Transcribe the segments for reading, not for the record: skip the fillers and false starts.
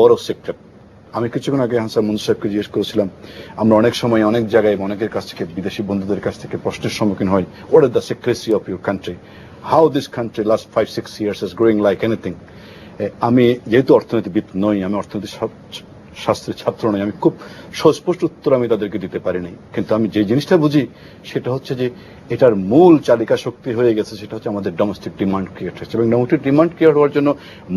বড় সেক্টর। আমি কিছুক্ষণ আগে হাসান মুন্সি সাহেবকে জিজ্ঞেস করেছিলাম, আমরা অনেক সময় অনেক জায়গায় অনেকের কাছ থেকে, বিদেশি বন্ধুদের কাছ থেকে প্রশ্নের সম্মুখীন হই, what is the secrecy of your country, how this country last 5-6 years is growing like anything. আমি যেহেতু অর্থনীতিবিদ নই, আমি অর্থনীতি শাস্ত্রের ছাত্র নই, আমি খুব সুস্পষ্ট উত্তর আমি তাদেরকে দিতে পারিনি। কিন্তু আমি যে জিনিসটা বুঝি সেটা হচ্ছে যে এটার মূল চালিকা শক্তি হয়ে গেছে সেটা হচ্ছে আমাদের ডোমেস্টিক ডিমান্ড ক্রিয়েট হচ্ছে, এবং ডোমেস্টিক ডিমান্ড ক্রিয়েট হওয়ার জন্য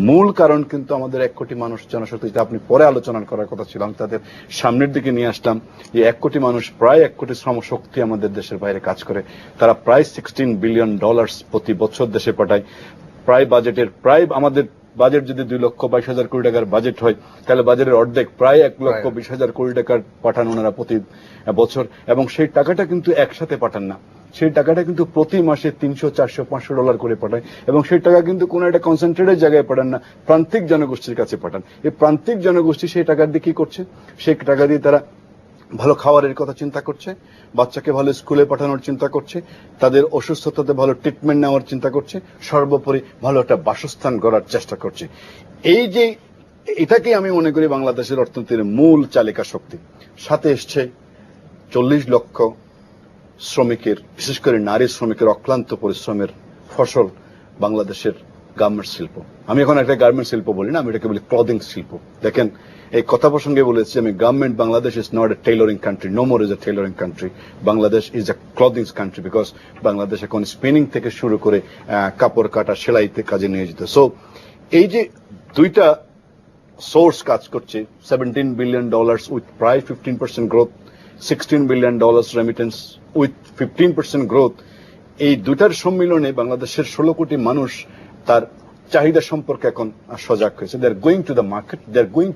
মূল কারণ কিন্তু আমাদের 1 কোটি মানুষ জনশক্তি, যেটা আপনি পরে আলোচনা করার কথা ছিল, আমি তাদের সামনের দিকে নিয়ে আসলাম। যে 1 কোটি মানুষ, প্রায় 1 কোটি শ্রম শক্তি আমাদের দেশের বাইরে কাজ করে, তারা প্রায় $16 billion প্রতি বছর দেশে পাঠায়। প্রায় বাজেটের আমাদের বাজেট যদি 2,22,000 কোটি টাকার বাজেট হয়, তাহলে বাজেটের অর্ধেক প্রায় 1,20,000 কোটি টাকার পাঠান ওনারা প্রতি বছর, এবং সেই টাকাটা কিন্তু একসাথে পাঠান না, সেই টাকাটা কিন্তু প্রতি মাসে $300, $400, $500 করে পাঠায়, এবং সেই টাকা কিন্তু কোন একটা কনসেন্ট্রেটেড জায়গায় পাঠান না, প্রান্তিক জনগোষ্ঠীর কাছে পাঠান। এই প্রান্তিক জনগোষ্ঠী সেই টাকা দিয়ে কি করছে? সেই টাকা দিয়ে তারা ভালো খাবারের কথা চিন্তা করছে, বাচ্চাকে ভালো স্কুলে পাঠানোর চিন্তা করছে, তাদের অসুস্থতাতে ভালো ট্রিটমেন্ট নেওয়ার চিন্তা করছে, সর্বোপরি ভালো একটা বাসস্থান গড়ার চেষ্টা করছে। এই যে এটাকে আমি মনে করি বাংলাদেশের অর্থনীতির মূল চালিকা শক্তি। সাথে এসছে 40 লক্ষ শ্রমিকের, বিশেষ করে নারী শ্রমিকের অক্লান্ত পরিশ্রমের ফসল বাংলাদেশের গার্মেন্টস শিল্প। আমি এখন একটা গার্মেন্টস শিল্প বলি না, আমি এটাকে বলি ক্লদিং শিল্প। দেখেন, এই কথা প্রসঙ্গে বলেছি আমি, government Bangladesh is not a tailoring country, no more is a tailoring country, Bangladesh is a clothing country, because Bangladesh এখন স্পিনিং থেকে শুরু করে কাপড় কাটা, সেলাইতে কাজে নিয়ে যেত। সো এই যে দুইটা সোর্স কাজ করছে, $17 billion উইথ প্রায় 15% growth, $16 billion remittance with 15% growth, এই দুটার সম্মিলনে বাংলাদেশের 16 কোটি মানুষ তার চাহিদা সম্পর্কে এখন সজাগ হয়েছে। They are going to the market, they are going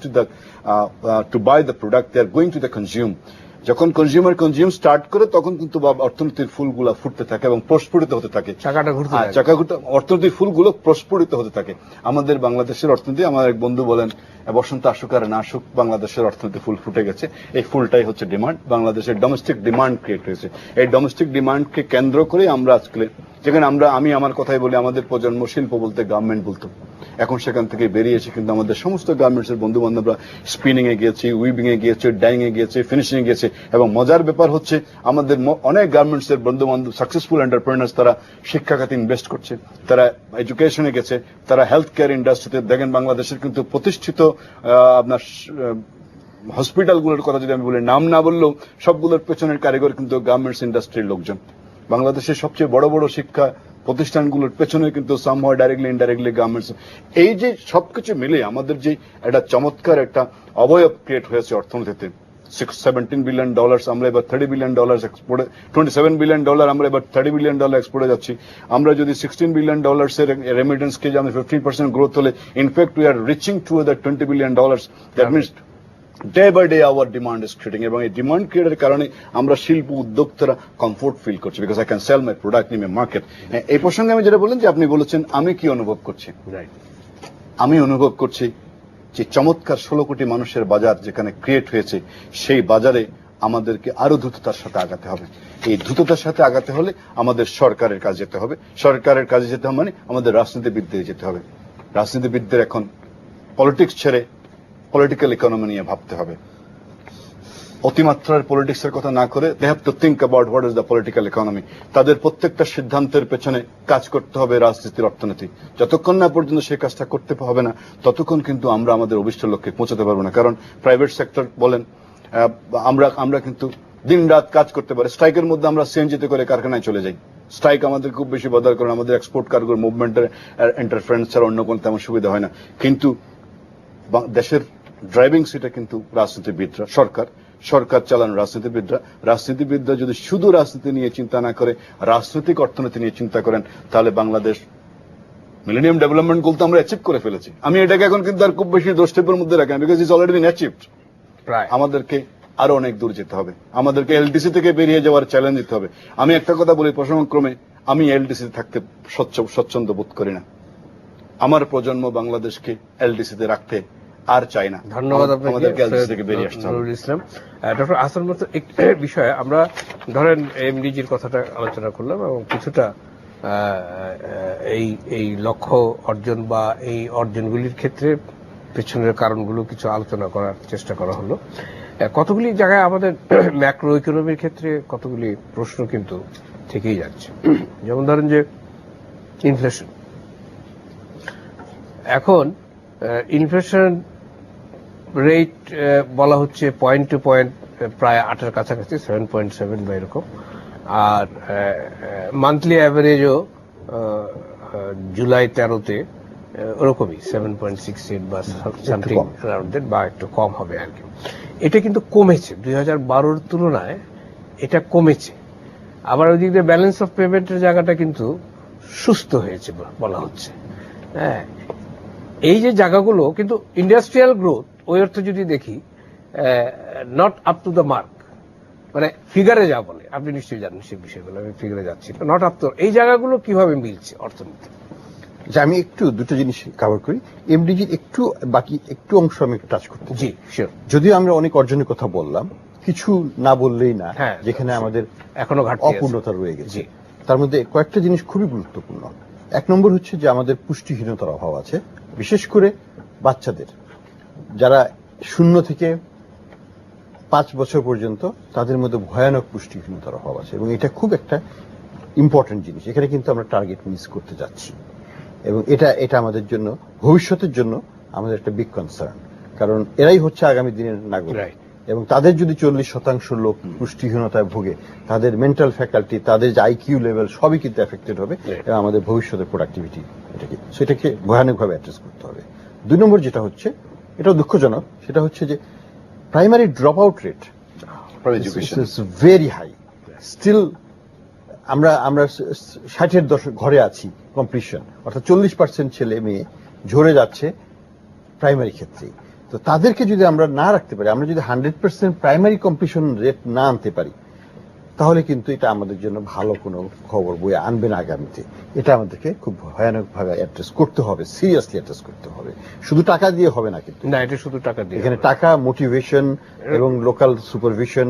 to buy the product, they are going to the consume. যখন কনজিউম স্টার্ট করে তখন কিন্তু অর্থনীতির ফুলগুলা ফুটতে থাকে এবং প্রস্ফুটিত হতে থাকে, চাকা ঘুরতে, অর্থনীতির ফুলগুলো প্রস্ফুটিত হতে থাকে। আমাদের বাংলাদেশের অর্থনীতি, আমার এক বন্ধু বলেন, বসন্ত আসুক আর না আসুক, বাংলাদেশের অর্থনীতি ফুল ফুটে গেছে। এই ফুলটাই হচ্ছে ডিমান্ড, বাংলাদেশের ডোমেস্টিক ডিমান্ড ক্রিয়েট হয়েছে। এই ডোমেস্টিক ডিমান্ডকে কেন্দ্র করে আমরা আজকে, যেখানে আমি আমার কথাই বলি, আমাদের প্রজন্ম শিল্প বলতে গভর্নমেন্ট বলতো, এখন সেখান থেকে বেরিয়েছে, কিন্তু আমাদের সমস্ত গার্মেন্টস এর বন্ধু বান্ধবরা স্পিনিং এ গিয়েছে, উইভিং এ গিয়েছে, ডাইং এ গিয়েছে, ফিনিশিং এ গিয়েছে। এবং মজার ব্যাপার হচ্ছে আমাদের অনেক গার্মেন্টস এর বন্ধু বান্ধব, সাকসেসফুল এন্টারপ্রেনার্স, তারা শিক্ষা খাতে ইনভেস্ট করছে, তারা এডুকেশনে গেছে, তারা হেলথ কেয়ার ইন্ডাস্ট্রিতে। দেখেন, বাংলাদেশের কিন্তু প্রতিষ্ঠিত আপনার হসপিটালগুলোর কথা যদি আমি বলি, নাম না বললেও সবগুলোর পেছনের কারিগর কিন্তু গার্মেন্টস ইন্ডাস্ট্রির লোকজন। বাংলাদেশের সবচেয়ে বড় বড় শিক্ষা প্রতিষ্ঠানগুলোর পেছনে কিন্তু সামহাও ডাইরেক্টলি ইনডাইরেক্টলি গার্মেন্টস। এই যে সবকিছু মিলে আমাদের যে একটা চমৎকার একটা অবয়ব ক্রিয়েট হয়েছে অর্থনীতিতে, $17 billion, আমরা এবার $30 billion এক্সপোর্টে, $27 billion, আমরা এবার $30 billion এক্সপোর্টে যাচ্ছি। আমরা যদি $16 billion এর রেমিটেন্স কে যদি 15% গ্রোথ হলে, in fact we are reaching to the $20 billion, that means day by day our demand is creating. এবং এই ডিমান্ড ক্রিয়েটের কারণে আমরা শিল্প উদ্যোক্তারা কমফোর্ট ফিল করছি, because I can sell my product in a market. এই প্রসঙ্গে আমি যেটা বললেন, যে আপনি বলেছেন আমি কি অনুভব করছি, আমি অনুভব করছি যে চমৎকার 16 কোটি মানুষের বাজার যেখানে ক্রিয়েট হয়েছে, সেই বাজারে আমাদেরকে আরো দ্রুততার সাথে আগাতে হবে। এই দ্রুততার সাথে আগাতে হলে আমাদের সরকারের কাজে যেতে হবে, সরকারের কাজে যেতে হবে মানে আমাদের রাজনীতিবিদদের যেতে হবে। রাজনীতিবিদদের এখন পলিটিক্স ছেড়ে পলিটিক্যাল ইকোনমি নিয়ে ভাবতে হবে। অতিমাত্রার পলিটিক্স এর কথা না করে they have to think about what is the political economy. তাদের প্রত্যেকটা সিদ্ধান্তের পেছনে কাজ করতে হবে রাজনীতির অর্থনীতি। যতক্ষণ না পর্যন্ত সেই কাজটা করতে হবে না, ততক্ষণ কিন্তু আমরা আমাদের অভিষ্ট লক্ষ্যে পৌঁছাতে পারবো না। কারণ প্রাইভেট সেক্টর বলেন, আমরা কিন্তু দিন রাত কাজ করতে পারি। স্ট্রাইকের মধ্যে আমরা সিএনজিতে করে কারখানায় চলে যাই। স্ট্রাইক আমাদের খুব বেশি বাধার কারণ আমাদের এক্সপোর্ট কার্গোর মুভমেন্টের ইন্টারফারেন্স ছাড়া অন্য কোনো তেমন সুবিধা হয় না। কিন্তু দেশের ড্রাইভিং সিটে কিন্তু রাজনীতিবিদরা, সরকার চালানো রাজনীতিবিদরা যদি শুধু রাজনীতি নিয়ে চিন্তা না করে রাজনৈতিক অর্থনীতি নিয়ে চিন্তা করেন, তাহলে বাংলাদেশ মিলেনিয়াম ডেভেলপমেন্ট গোল তো আমরা অ্যাচিভ করে ফেলেছি। আমি এটাকে এখন কিন্তু আর খুব বেশি দোষের মধ্যে রাখি না, because it's already been achieved. আমাদেরকে আরো অনেক দূর যেতে হবে, আমাদেরকে এলডিসি থেকে বেরিয়ে যাওয়ার চ্যালেঞ্জ দিতে হবে। আমি একটা কথা বলি প্রসঙ্গক্রমে, আমি এলডিসিতে থাকতে স্বচ্ছন্দ বোধ করি না। আমার প্রজন্ম বাংলাদেশকে এলডিসিতে রাখতে আর চাই না। ধন্যবাদ আপনাকে ইসলাম। ডক্টর আহসান মাসুদ, একটা বিষয়ে আমরা ধরেন এমডিজির কথাটা আলোচনা করলাম এবং কিছুটা এই লক্ষ্য অর্জন বা এই অর্জনগুলির ক্ষেত্রে পেছনের কারণগুলো কিছু আলোচনা করার চেষ্টা করা হলো। কতগুলি জায়গায় আমাদের ম্যাক্রো ইকোনমির ক্ষেত্রে কতগুলি প্রশ্ন কিন্তু থেকেই যাচ্ছে। যেমন ধরেন যে ইনফ্লেশন, এখন ইনফ্লেশন রেট বলা হচ্ছে পয়েন্ট টু পয়েন্ট প্রায় 8-এর কাছাকাছি, 7.7 বা এরকম, আর মান্থলি অ্যাভারেজও জুলাই 13-তে ওরকমই 7.68 বা সামথিং অ্যারাউন্ড বা একটু কম হবে আর কি। এটা কিন্তু কমেছে 2012-র তুলনায়, এটা কমেছে। আবার ওই দিক দিয়ে ব্যালেন্স অফ পেমেন্টের জায়গাটা কিন্তু সুস্থ হয়েছে বলা হচ্ছে। হ্যাঁ, এই যে জায়গাগুলো কিন্তু ইন্ডাস্ট্রিয়াল গ্রোথ ওই অর্থে যদি দেখি not up to the mark, মানে ফিগারে যা বলে, আপনি নিশ্চয়ই জানেন সেই বিষয়গুলো, আমি ফিগারে যাচ্ছি নট আপ টু। এই জায়গাগুলো কিভাবে মিলছে অর্থনীতি? যে আমি একটু দুটো জিনিস কভার করি, এমডিজির একটু বাকি একটু অংশ আমি একটু টাচ করতে চাই। জি শিওর। যদিও আমরা অনেক অর্জনের কথা বললাম, কিছু না বললেই না, হ্যাঁ, যেখানে আমাদের এখনো ঘাটতি আছে। অপূর্ণতা রয়ে গেছে। জি। তার মধ্যে কয়েকটা জিনিস খুবই গুরুত্বপূর্ণ। এক নম্বর হচ্ছে যে আমাদের পুষ্টিহীনতার অভাব আছে, বিশেষ করে বাচ্চাদের, যারা 0 থেকে 5 বছর পর্যন্ত, তাদের মধ্যে ভয়ানক পুষ্টিহীনতার অভাব আছে, এবং এটা খুব একটা ইম্পর্টেন্ট জিনিস। এখানে কিন্তু আমরা টার্গেট মিস করতে যাচ্ছি, এবং এটা আমাদের জন্য, ভবিষ্যতের জন্য আমাদের একটা বিগ কনসার্ন। কারণ এরাই হচ্ছে আগামী দিনের নাগরিক, এবং তাদের যদি 40% লোক পুষ্টিহীনতায় ভোগে, তাদের মেন্টাল ফ্যাকাল্টি, তাদের যে আইকিউ লেভেল সবই কিন্তু এফেক্টেড হবে, এবং আমাদের ভবিষ্যতের প্রোডাক্টিভিটি সেটাকে ভয়ানকভাবে অ্যাড্রেস করতে হবে। 2 নম্বর যেটা হচ্ছে, এটাও দুঃখজনক, সেটা হচ্ছে যে primary drop out rate very high still. আমরা 60-এর দশক ঘরে আছি কমপ্লিশন, অর্থাৎ 40% ছেলে মেয়ে ঝরে যাচ্ছে প্রাইমারি ক্ষেত্রে। তো তাদেরকে যদি আমরা না রাখতে পারি, আমরা যদি 100% প্রাইমারি কমপ্লিশন রেট না আনতে পারি, তাহলে কিন্তু এটা আমাদের জন্য ভালো কোনো খবর বয়ে আনবে না আগামীতে। এটা আমাদেরকে খুব ভয়ানকভাবে অ্যাড্রেস করতে হবে, সিরিয়াসলি অ্যাড্রেস করতে হবে। শুধু টাকা দিয়ে হবে না, কিন্তু না, এটা শুধু টাকা দিয়ে এখানে টাকা, মোটিভেশন এবং লোকাল সুপারভিশন,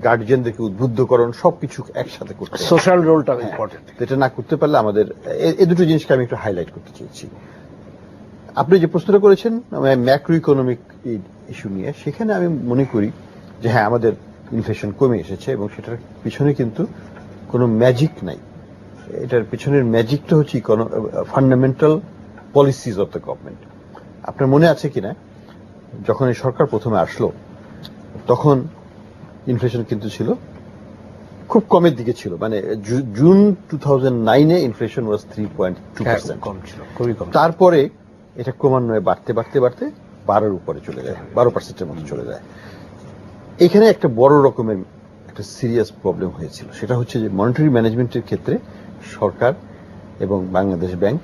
গার্জিয়ানদেরকে উদ্বুদ্ধকরণ সবকিছু একসাথে করতে হবে। সোশ্যাল রোলটা ইম্পর্টেন্ট। এটা না করতে পারলে আমাদের এই দুটো জিনিসকে আমি একটু হাইলাইট করতে চেয়েছি। আপনি যে প্রশ্নটা করেছেন ম্যাক্রো ইকোনমিক ইস্যু নিয়ে, সেখানে আমি মনে করি যে হ্যাঁ, আমাদের ইনফ্লেশন কমে এসেছে, এবং সেটার পিছনে কিন্তু কোনো ম্যাজিক নাই। এটার পিছনের ম্যাজিকটা হচ্ছে fundamental policies of the government. আপনার মনে আছে কিনা, যখন এই সরকার প্রথমে আসলো, তখন ইনফ্লেশন কিন্তু ছিল খুব কমের দিকে ছিল, মানে জুন 2009-এ ইনফ্লেশন ওয়াজ 3.2%, কম ছিল, খুবই কম। তারপরে এটা ক্রমান্বয়ে বাড়তে 12-এর উপরে চলে যায়, 12%-এর মতো চলে যায়। এখানে একটা বড় রকমের একটা সিরিয়াস প্রবলেম হয়েছিল, সেটা হচ্ছে যে মনিটারি ম্যানেজমেন্টের ক্ষেত্রে সরকার এবং বাংলাদেশ ব্যাংক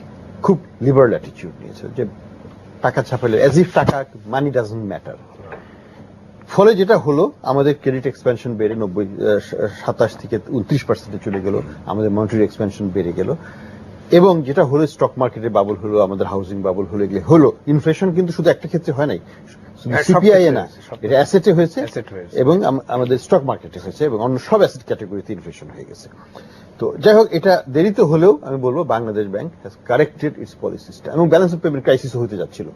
খুব লিবারাল অ্যাটিটিউড নিয়েছিল, যে টাকা ছাপালে অ্যাজ ইফ টাকা, মানি ডাজন্ট ম্যাটার। ফলে যেটা হলো, আমাদের ক্রেডিট এক্সপ্যানশন বেড়ে 27 থেকে 29%-এ চলে গেল, আমাদের মনিটারি এক্সপ্যানশন বেড়ে গেল, এবং যেটা হলো স্টক মার্কেটের বাবল হলো, আমাদের হাউজিং বাবল হলো, এগুলো হলো। ইনফ্লেশন কিন্তু শুধু একটা ক্ষেত্রে হয় নাই, সিপিআই না, এটা অ্যাসেটে হয়েছে এবং আমাদের স্টক মার্কেটে হয়েছে, এবং অন্য সব অ্যাসেট ক্যাটাগরিতে ইনফ্লেশন হয়ে গেছে। তো যাই হোক, এটা দেরিতে হলেও আমি বলবো Bangladesh bank has corrected its পলিসিসটা, এবং ব্যালেন্স অফ পেমেন্ট ক্রাইসিস হতে যাচ্ছিল।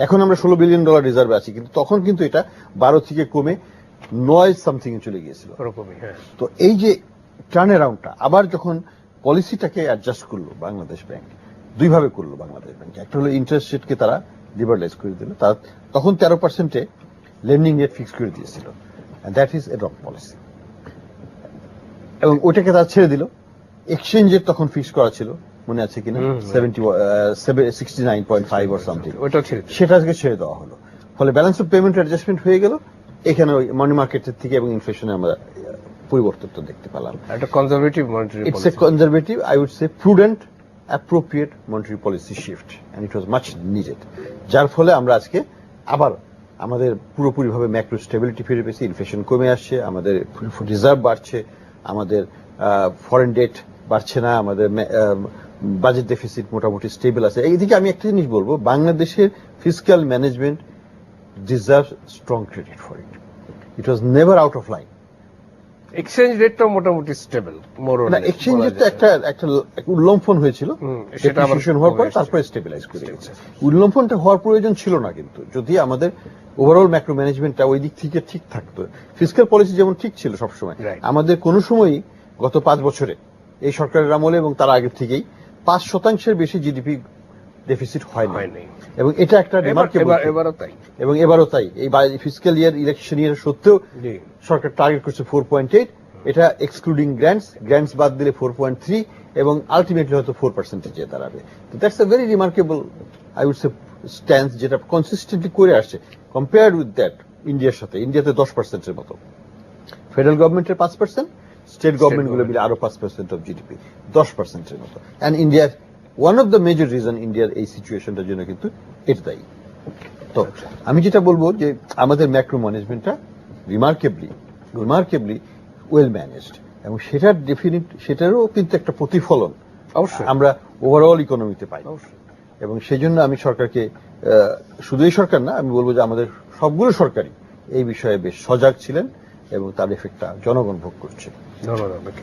এখন আমরা $16 বিলিয়ন রিজার্ভে আছি, কিন্তু তখন কিন্তু এটা 12 থেকে কমে 9 সামথিং এ চলে গিয়েছিল। তো এই যে টার্ন অ্যারাউন্ডটা, আবার যখন পলিসিটাকে অ্যাডজাস্ট করলো বাংলাদেশ ব্যাংক, দুইভাবে করলো বাংলাদেশ ব্যাংক। একটা হলো ইন্টারেস্ট রেটকে তারা লিবারালাইজ করে দিল, তখন 13%-এ লেন্ডিং রেট ফিক্স করে দিয়েছিল, that is a wrong policy, এবং ওইটাকে তারা ছেড়ে দিল। এক্সচেঞ্জ রেট তখন ফিক্স করা ছিল, মনে আছে কিনা, 69.5 অর সামথিং, সেটা আজকে ছেড়ে দেওয়া হলো। ফলে ব্যালেন্স অফ পেমেন্ট অ্যাডজাস্টমেন্ট হয়ে গেল। এখানে ওই মানি মার্কেটের থেকে এবং ইনফ্লেশনে আমরা পরিবর্তনটা দেখতে পেলাম। একটা conservative monetary policy, it's a conservative, I would say prudent appropriate monetary policy shift, and it was much needed, যার ফলে আমরা আজকে আবার আমাদের পুরোপুরিভাবে ম্যাক্রো স্টেবিলিটি ফিরে পেয়েছি, ইনফ্লেশন কমে আসছে, আমাদের রিজার্ভ বাড়ছে, আমাদের ফরেন ডেট বাড়ছে না, আমাদের বাজেট ডেফিসিট মোটামুটি স্টেবল আছে। এইদিকে আমি একটা জিনিস বলবো, বাংলাদেশের fiscal management deserve strong credit for it. It was never out of line. Exchange রেটটা মোটামুটি স্টেবল না এক্সচেঞ্জের তো একটা উল্লম্ফন হয়েছিল, সেটা আবার depreciation হওয়ার পরে তারপরে স্টেবিলাইজ করে গেছে। উল্লম্ফনটা হওয়ার প্রয়োজন ছিল না, কিন্তু যদি আমাদের ওভারঅল ম্যাক্রো ম্যানেজমেন্টটা ওই দিক থেকে ঠিক থাকতো, ফিসক্যাল পলিসি যেমন ঠিক ছিল সবসময়, আমাদের কোনো সময়ই গত 5 বছরে এই সরকারের আমলে এবং তার আগের থেকেই 5% বেশি জিডিপি ডেফিসিট হয়নি, এবং এটা একটা রিমার্কেবল। এবং এবারও তাই, এই ফিসক্যাল ইয়ার ইলেকশন ইয়ার সত্ত্বেও সরকার টার্গেট করছে 4.8, এটা এক্সক্লুডিং গ্র্যান্টস বাদ দিলে 4.3, এবং আলটিমেটলি হয়তো 4% যেয়ে দাঁড়াবে। তো that's a very remarkable I would say stance, যেটা কনসিস্টেন্টলি করে আসছে। কম্পেয়ার্ড উইথ দ্যাট ইন্ডিয়ার সাথে, ইন্ডিয়াতে 10%-এর মতো, ফেডারেল গভর্নমেন্টের 5%, স্টেট গভর্নমেন্ট গুলো মিলে আরো 5% অফ জিডিপি, 10%-এর মতো। অ্যান্ড ইন্ডিয়ার one of the major reason ইন্ডিয়ার এই সিচুয়েশনটার জন্য কিন্তু এটা দায়ী। তো আমি যেটা বলবো যে আমাদের ম্যাক্রো ম্যানেজমেন্টটা রিমার্কেবলি ওয়েল ম্যানেজড, এবং সেটারও কিন্তু একটা প্রতিফলন অবশ্যই আমরা ওভারঅল ইকোনমিতে পাই। এবং সেই জন্য আমি সরকারকে, শুধু এই সরকার না, আমি বলবো যে আমাদের সবগুলো সরকারই এই বিষয়ে বেশ সজাগ ছিলেন, এবং তার এফেক্টটা জনগণ ভোগ করছে। ধন্যবাদ।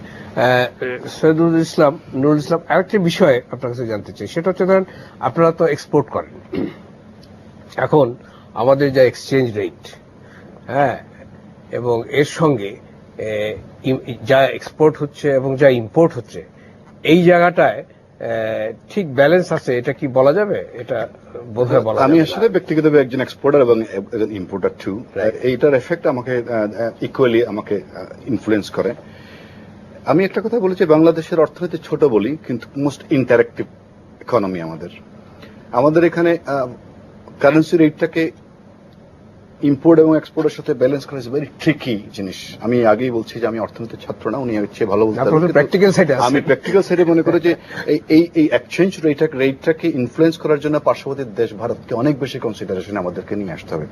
সৈয়দুল ইসলাম, নুরুল ইসলাম, আরেকটি বিষয় আপনার কাছে জানতে চাই, সেটা হচ্ছে ধরেন আপনারা তো এক্সপোর্ট করেন, এখন আমাদের যা এক্সচেঞ্জ রেট, হ্যাঁ, এবং এর সঙ্গে যা এক্সপোর্ট হচ্ছে এবং যা ইম্পোর্ট হচ্ছে, এই জায়গাটায় ঠিক ব্যালেন্স আছে, এটা কি বলা যাবে? এটা বোধহয় বলা, আমি আসলে ব্যক্তিগতভাবে একজন এক্সপোর্টার এবং একজন ইম্পোর্টার টু, এইটার এফেক্ট আমাকে ইকুয়ালি আমাকে ইনফ্লুয়েন্স করে। আমি একটা কথা বলেছি, বাংলাদেশের অর্থনীতি ছোট বলি, কিন্তু মোস্ট ইন্টারেক্টিভ ইকোনমি আমাদের এখানে কারেন্সি রেটটাকে ইম্পোর্ট এবং এক্সপোর্টের সাথে ব্যালেন্স করা ইজ ভেরি ট্রিকি জিনিস। আমি আগেই বলছি যে আমি অর্থনীতির ছাত্র না, উনি হচ্ছে ভালো বলতে পারবেন। আমি প্র্যাকটিক্যাল সাইডে মনে করি যে এই এক্সচেঞ্জ রেটটাকে ইনফ্লুয়েন্স করার জন্য পার্শ্ববর্তী দেশ ভারতকে অনেক বেশি কনসিডারেশন আমাদেরকে নিয়ে আসতে হবে।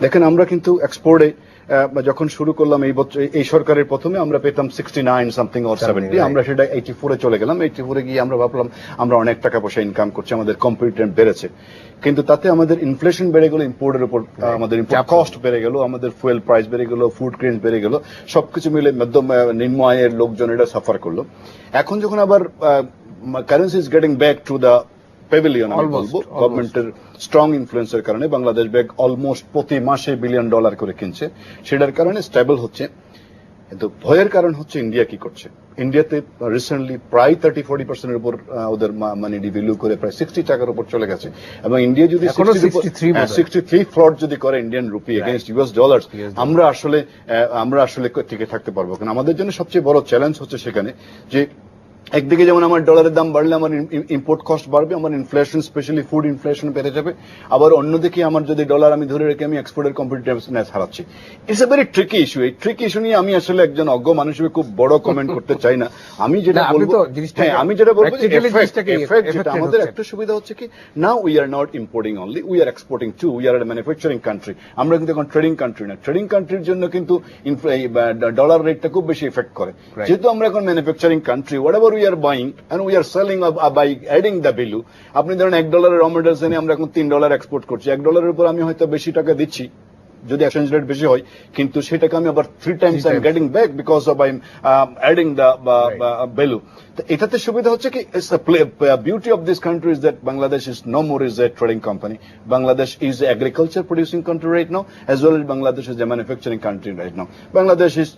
দেখেন, আমরা কিন্তু এক্সপোর্টে যখন শুরু করলাম এই সরকারের প্রথমে আমরা পেতাম 69 সামথিং অর 70, আমরা সেটা 84-এ চলে গেলাম। 84-এ গিয়ে আমরা ভাবলাম আমরা অনেক টাকা পয়সা ইনকাম করছি, আমাদের কম্পিটিটিভ বেড়েছে, কিন্তু তাতে আমাদের ইনফ্লেশন বেড়ে গেল, ইম্পোর্টের উপর আমাদের ইম্পোর্ট কস্ট বেড়ে গেল, আমাদের ফুয়েল প্রাইস বেড়ে গেল, ফুড গ্রেনস বেড়ে গেল, সবকিছু মিলে নিম্ন আয়ের লোকজন এটা সাফার করলো। এখন যখন আবার currency is getting back to the pavilion, আমি বলবো গভর্নমেন্টের স্ট্রং ইনফ্লুয়েন্সের কারণে বাংলাদেশ ব্যাংক অলমোস্ট প্রতি মাসে $1 বিলিয়ন করে কিনছে, সেটার কারণে স্টেবল হচ্ছে। কিন্তু ভয়ের কারণ হচ্ছে ইন্ডিয়া কি করছে। ইন্ডিয়াতে রিসেন্টলি প্রায় 30-40% উপর ওদের মানি ডিভ্যালু করে প্রায় 60 টাকার উপর চলে গেছে, এবং ইন্ডিয়া যদি 63 ফ্লট যদি করে Indian rupee against US dollars, আমরা আসলে টিকে থাকতে পারবো। কারণ আমাদের জন্য সবচেয়ে বড় চ্যালেঞ্জ হচ্ছে সেখানে যে একদিকে যেমন আমার ডলারের দাম বাড়লে আমার ইম্পোর্ট কস্ট বাড়বে, আমার ইনফ্লেশন স্পেশালি ফুড ইনফ্লেশন বেড়ে যাবে, আবার অন্যদিকে আমার যদি ডলার আমি ধরে রেখে আমি এক্সপোর্টের কম্পিটিটিভনেস হারাচ্ছি। It's a very tricky issue. এই ট্রিকি ইস্যু নিয়ে আমি আসলে একজন অজ্ঞ মানুষ হিসেবে খুব বড় কমেন্ট করতে চাই না। আমি যেটা বলবো আমাদের একটা সুবিধা হচ্ছে কি, now we are not importing only, we are exporting too, we are manufacturing country. আমরা কিন্তু এখন ট্রেডিং কান্ট্রি না। ট্রেডিং কান্ট্রির জন্য কিন্তু ডলার রেটটা খুব বেশি ইফেক্ট করে। যেহেতু আমরা এখন manufacturing country, what ever we are buying and we are selling by adding the value. আপনি ধরেন $1 র র মেটেরিয়ালস এনে আমরা এখন $3 এক্সপোর্ট করছি, $1 উপর আমি হয়তো বেশি টাকা দিচ্ছি যদি এক্সচেঞ্জ রেট বেশি হয়, কিন্তু সেটাকে আমি আবার 3 times I'm getting back because of I'm adding the value. তো এটাতে সুবিধা হচ্ছে কি, beauty of this country is that Bangladesh is no more is a trading company. Bangladesh is an agriculture producing country right now, as well as Bangladesh is a manufacturing country right now. Bangladesh is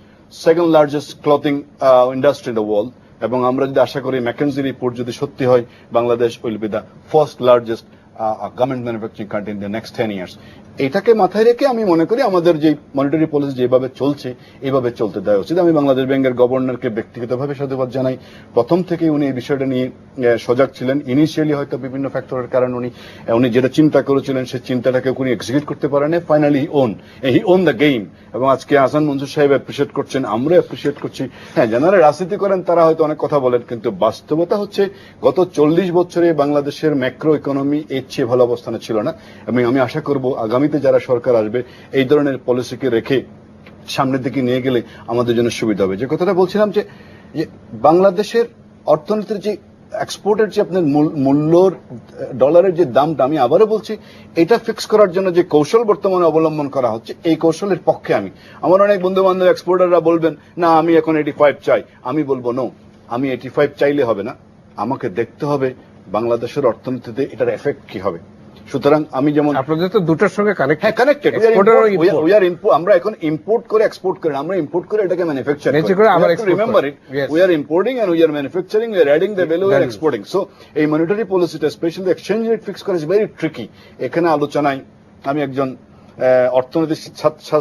second largest clothing industry in the world, এবং আমরা যদি আশা করি McKenzie report যদি সত্যি হয়, Bangladesh will be the first largest garment manufacturing country in the next 10 years. এটাকে মাথায় রেখে আমি মনে করি আমাদের যে মনিটারি পলিসি যেভাবে চলছে এইভাবে চলতে দেওয়া উচিত। আমি বাংলাদেশ ব্যাংকের গভর্নরকে ব্যক্তিগতভাবে সাধুবাদ জানাই, প্রথম থেকে উনি এই বিষয়টা নিয়ে সজাগ ছিলেন। ইনিশিয়ালি হয়তো বিভিন্ন ফ্যাক্টরের কারণে উনি যেটা চিন্তা করেছিলেন সেই চিন্তাটাকে উনি এক্সিকিউট করতে পারেন, finally he won the game. এবং আজকে আহসান মনসুর সাহেব অ্যাপ্রিসিয়েট করছেন, আমরা অ্যাপ্রিসিয়েট করছি। হ্যাঁ, যারা রাজনীতি করেন তারা হয়তো অনেক কথা বলেন, কিন্তু বাস্তবতা হচ্ছে গত 40 বছরে বাংলাদেশের ম্যাক্রো ইকোনমি এর চেয়ে ভালো অবস্থানে ছিল না। এবং আমি আশা করব আগামীতে যারা সরকার আসবে এই ধরনের পলিসিকে রেখে সামনের দিকে নিয়ে গেলে আমাদের জন্য সুবিধা হবে। যে কথাটা বলছিলাম যে বাংলাদেশের অর্থনীতির যে এক্সপোর্টের যে আপনার মূল্যর ডলারের যে দামটা, আমি আবারও বলছি, এটা ফিক্স করার জন্য যে কৌশল বর্তমানে অবলম্বন করা হচ্ছে, এই কৌশলের পক্ষে আমি। আমার অনেক বন্ধু বান্ধব এক্সপোর্টাররা বলবেন না আমি এখন 85 চাই, আমি বলবো নো, আমি 85 চাইলে হবে না, আমাকে দেখতে হবে বাংলাদেশের অর্থনীতিতে এটার এফেক্ট কি হবে। সুতরাং আমি যেমন, আপনাদের তো দুটোর সঙ্গে কানেক্ট, হ্যাঁ কানেক্টেড, আমরা এখন ইম্পোর্ট করে এক্সপোর্ট করি, আমরা ইম্পোর্ট করে এটাকে ম্যানুফ্যাকচার করি, remember it, we are importing and we are manufacturing, we are adding the value, we are exporting. So এই মনিটারি পলিসিটা, স্পেশালি এক্সচেঞ্জ রেট ফিক্স করা ইজ ভেরি ট্রিকি। এখানে আলোচনায় আমি একজন অর্থনীতি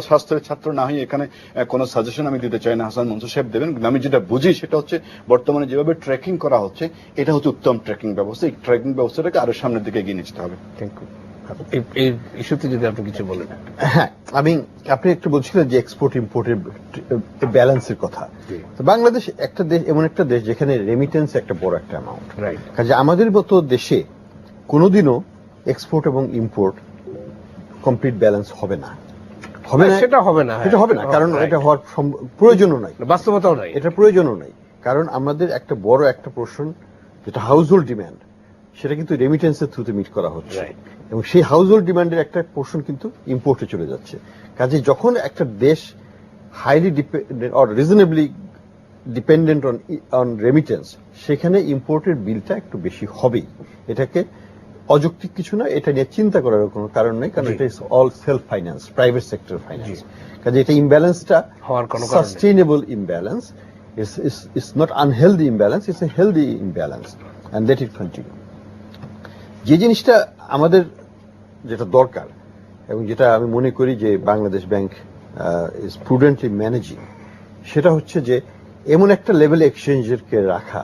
শাস্ত্রের ছাত্র না হয়ে এখানে কোনো সাজেশন আমি দিতে চাই না, হাসান মনসুর সাহেব দেবেন। আমি যেটা বুঝি সেটা হচ্ছে বর্তমানে যেভাবে ট্র্যাকিং করা হচ্ছে, এটা হচ্ছে উত্তম ট্র্যাকিং ব্যবস্থা। এই ট্র্যাকিং ব্যবস্থাটাকে আরো সামনের দিকে এগিয়ে নিতে হবে। Thank you. এই ইস্যুতে যদি আপনি কিছু বলেন। হ্যাঁ, আপনি একটু বলছিলেন যে এক্সপোর্ট ইম্পোর্টের ব্যালেন্সের কথা। তো বাংলাদেশ একটা দেশ, এমন একটা দেশ যেখানে রেমিটেন্স একটা বড় একটা অ্যামাউন্ট, রাইট। কাজে আমাদের মতো দেশে কোনোদিনও এক্সপোর্ট এবং ইম্পোর্ট কমপ্লিট ব্যালেন্স হবে না, সেটা হবে না, এটা হবে না, কারণ এটা হওয়ার প্রয়োজনও নাই, বাস্তবতাও নাই, এটা প্রয়োজনও নাই। কারণ আমাদের একটা বড় একটা পোর্শন যেটা হাউসহোল্ড ডিমান্ড, সেটা কিন্তু রেমিটেন্সের থ্রুতে মিট করা হচ্ছে, এবং সেই হাউসহোল্ড ডিমান্ডের একটা পোর্শন কিন্তু ইম্পোর্টে চলে যাচ্ছে। কাজে যখন একটা দেশ highly dependent or reasonably dependent on remittance, সেখানে ইম্পোর্টের বিলটা একটু বেশি হবেই। এটাকে অযৌক্তিক কিছু না, এটা নিয়ে চিন্তা করার কোনো কারণ নেই, কারণ এটা is all self finance, private sector finance. কাজে এটা ইমব্যালেন্সটা হওয়ার কোনো sustainable imbalance, it's not unhealthy imbalance, it's a healthy imbalance, and let it continue. যে জিনিসটা আমাদের যেটা দরকার, এবং যেটা আমি মনে করি যে বাংলাদেশ ব্যাংক ইজ প্রুডেন্টলি ম্যানেজিং, সেটা হচ্ছে যে এমন একটা লেভেল এক্সচেঞ্জকে রাখা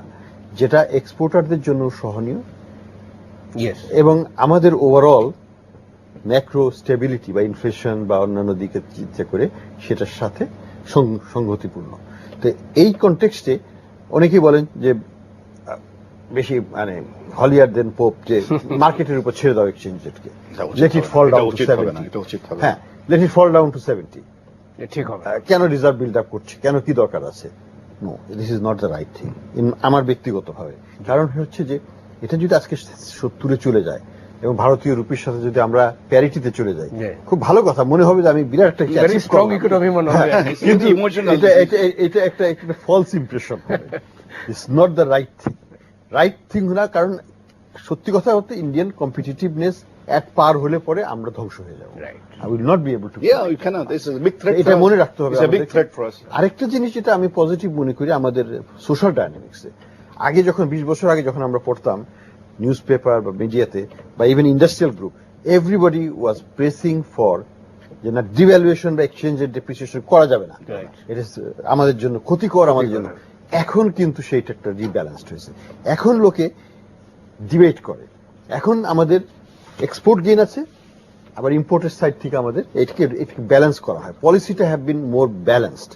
যেটা এক্সপোর্টারদের জন্য সহনীয়, এবং আমাদের ওভারঅল ম্যাক্রো স্টেবিলিটি বা ইনফ্লেশন বা অন্যান্য দিকে চিন্তা করে সেটার সাথে সংগতিপূর্ণ। তো এই কনটেক্সটে অনেকেই বলেন যে বেশি হলিয়ার দেন পোপ, যে মার্কেটের উপর ছেড়ে দাও এক্সচেঞ্জ রেটকে, let it fall down to 70। হ্যাঁ, let it fall down to 70। ঠিক হবে। কেন রিজার্ভ বিল্ড আপ করছে, কেন কি দরকার আছে? No, this is not the right thing আমার ব্যক্তিগতভাবে। কারণ হচ্ছে যে এটা যদি আজকে 70-এ চলে যায় এবং ভারতীয় রুপির সাথে যদি আমরা প্যারিটিতে চলে যাই, খুব ভালো কথা, মনে হবে যে আমি বিরাট একটা স্ট্রং ইকোনমি মনে হবে, কিন্তু এটা একটা ফলস ইমপ্রেশন হবে। It's not the right thing না, কারণ সত্যি কথা হচ্ছে ইন্ডিয়ান কম্পিটিটিভনেস এক পার হলে পরে আমরা ধ্বংস হয়ে যাবো। I will not be able to. Yeah, we cannot. This is a big threat. এটা মনে রাখতে হবে। It's a big threat for us. আরেকটা জিনিস যেটা আমি পজিটিভ মনে করি আমাদের সোশ্যাল ডায়নামিক্সে, আগে যখন 20 বছর আগে যখন আমরা পড়তাম নিউজ পেপার বা মিডিয়াতে বা even industrial group, everybody was pressing for যে না ডিভ্যালুয়েশন বা এক্সচেঞ্জের ডেপ্রিসিয়েশন করা যাবে না, এটা আমাদের জন্য ক্ষতিকর, আমাদের জন্য। এখন কিন্তু সেইটা একটা রিব্যালেন্সড হয়েছে, এখন লোকে ডিবেট করে, এখন আমাদের এক্সপোর্ট গেইন আছে, আবার ইম্পোর্টের সাইড থেকে আমাদের এটাকে ব্যালেন্স করা হয়, পলিসিটা have been more balanced.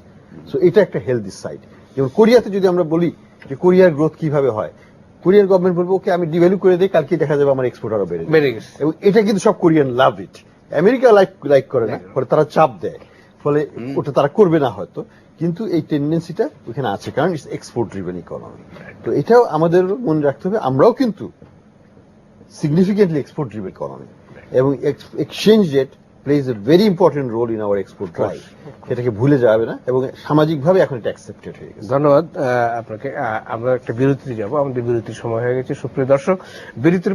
So এটা একটা হেলদি সাইড। যেমন কোরিয়াতে যদি আমরা বলি যে কোরিয়ার গ্রোথ কিভাবে হয়, কোরিয়ার গভর্নমেন্ট বলবে ওকে আমি ডিভ্যালু করে দিই, কালকে দেখা যাবে আমার এক্সপোর্ট আরো বেড়ে গেছে, এবং এটা কিন্তু সব কোরিয়ান লাভ ইট। আমেরিকা লাইক করে না, ফলে তারা চাপ দেয়, ফলে ওটা তারা করবে না হয়তো, কিন্তু এই টেন্ডেন্সিটা ওখানে আছে, কারণ ইটস এক্সপোর্ট ড্রিভেন ইকোনমি। তো এটাও আমাদের মনে রাখতে হবে, আমরাও কিন্তু সিগনিফিকেন্টলি এক্সপোর্ট ড্রিভেন ইকোনমি, এবং exchange rate plays a very important role in our export drive, সেটাকে ভুলে যাবে না, এবং সামাজিকভাবে এখন এটা অ্যাকসেপ্টেড হয়ে গেছে। ধন্যবাদ আপনাকে। আমরা একটা বিরতিতে যাব, আমাদের বিরতির সময় হয়ে গেছে। সুপ্রিয় দর্শক, বিরতির